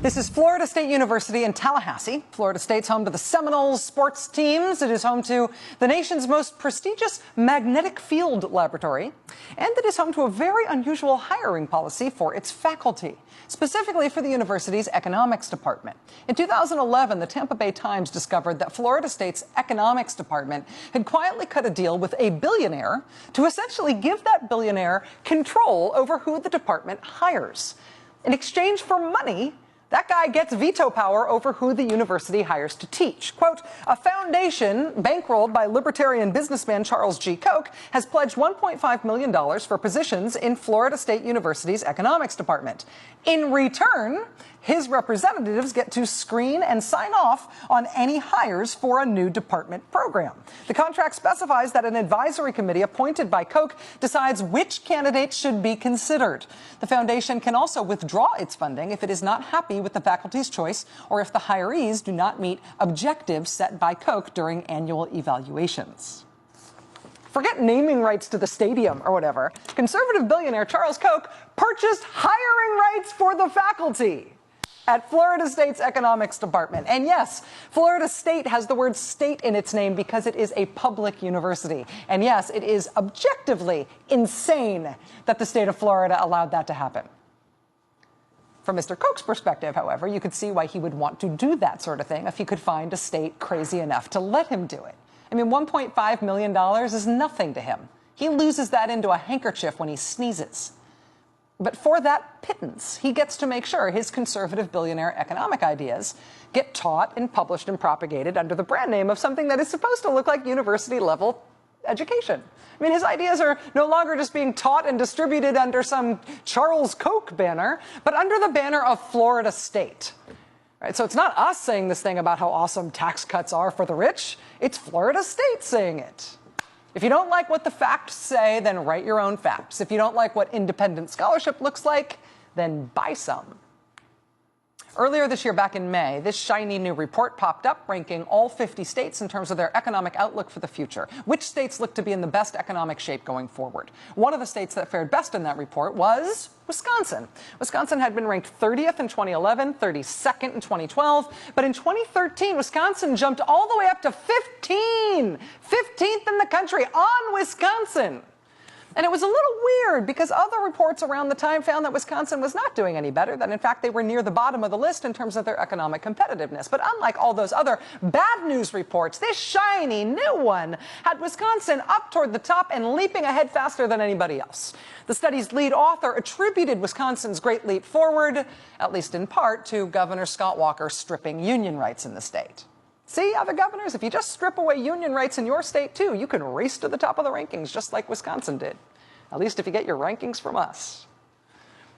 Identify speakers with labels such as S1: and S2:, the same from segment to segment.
S1: This is Florida State University in Tallahassee. Florida State's home to the Seminoles sports teams. It is home to the nation's most prestigious magnetic field laboratory. And it is home to a very unusual hiring policy for its faculty, specifically for the university's economics department. In 2011, the Tampa Bay Times discovered that Florida State's economics department had quietly cut a deal with a billionaire to essentially give that billionaire control over who the department hires. In exchange for money, that guy gets veto power over who the university hires to teach. Quote, a foundation bankrolled by libertarian businessman Charles G. Koch has pledged $1.5 million for positions in Florida State University's economics department. In return, his representatives get to screen and sign off on any hires for a new department program. The contract specifies that an advisory committee appointed by Koch decides which candidates should be considered. The foundation can also withdraw its funding if it is not happy with the faculty's choice or if the hirees do not meet objectives set by Koch during annual evaluations. Forget naming rights to the stadium or whatever. Conservative billionaire Charles Koch purchased hiring rights for the faculty at Florida State's economics department. And yes, Florida State has the word state in its name because it is a public university. And yes, it is objectively insane that the state of Florida allowed that to happen. From Mr. Koch's perspective, however, you could see why he would want to do that sort of thing if he could find a state crazy enough to let him do it. I mean, $1.5 million is nothing to him. He loses that into a handkerchief when he sneezes. But for that pittance, he gets to make sure his conservative billionaire economic ideas get taught and published and propagated under the brand name of something that is supposed to look like university-level education. I mean, his ideas are no longer just being taught and distributed under some Charles Koch banner, but under the banner of Florida State. Right, so it's not us saying this thing about how awesome tax cuts are for the rich. It's Florida State saying it. If you don't like what the facts say, then write your own facts. If you don't like what independent scholarship looks like, then buy some. Earlier this year, back in May, this shiny new report popped up ranking all 50 states in terms of their economic outlook for the future. Which states look to be in the best economic shape going forward? One of the states that fared best in that report was Wisconsin. Wisconsin had been ranked 30th in 2011, 32nd in 2012, but in 2013, Wisconsin jumped all the way up to 15th in the country on Wisconsin. And it was a little weird because other reports around the time found that Wisconsin was not doing any better, that in fact they were near the bottom of the list in terms of their economic competitiveness. But unlike all those other bad news reports, this shiny new one had Wisconsin up toward the top and leaping ahead faster than anybody else. The study's lead author attributed Wisconsin's great leap forward, at least in part, to Governor Scott Walker stripping union rights in the state. See, other governors, if you just strip away union rights in your state, too, you can race to the top of the rankings, just like Wisconsin did. At least if you get your rankings from us.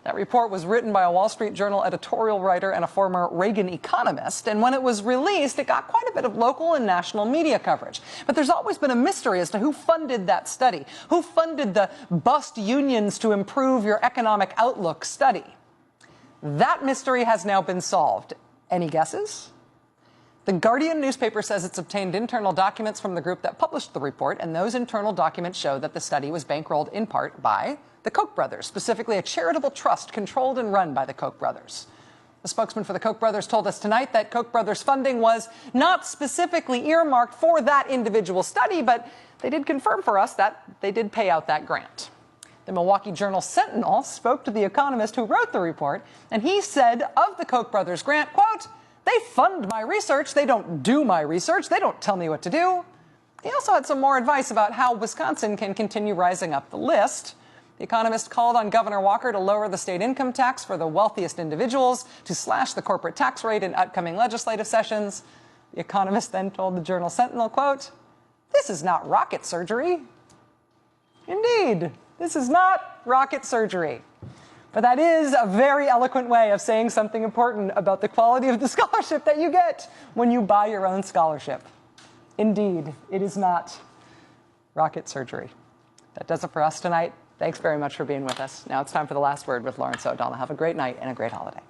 S1: That report was written by a Wall Street Journal editorial writer and a former Reagan economist, and when it was released, it got quite a bit of local and national media coverage. But there's always been a mystery as to who funded that study, who funded the bust unions to improve your economic outlook study. That mystery has now been solved. Any guesses? The Guardian newspaper says it's obtained internal documents from the group that published the report, and those internal documents show that the study was bankrolled in part by the Koch brothers, specifically a charitable trust controlled and run by the Koch brothers. The spokesman for the Koch brothers told us tonight that Koch brothers funding was not specifically earmarked for that individual study, but they did confirm for us that they did pay out that grant. The Milwaukee Journal Sentinel spoke to the economist who wrote the report, and he said of the Koch brothers grant, quote, they fund my research. They don't do my research. They don't tell me what to do. He also had some more advice about how Wisconsin can continue rising up the list. The economist called on Governor Walker to lower the state income tax for the wealthiest individuals, to slash the corporate tax rate in upcoming legislative sessions. The economist then told the Journal Sentinel, quote, this is not rocket surgery. Indeed, this is not rocket surgery. But that is a very eloquent way of saying something important about the quality of the scholarship that you get when you buy your own scholarship. Indeed, it is not rocket surgery. That does it for us tonight. Thanks very much for being with us. Now it's time for the last word with Lawrence O'Donnell. Have a great night and a great holiday.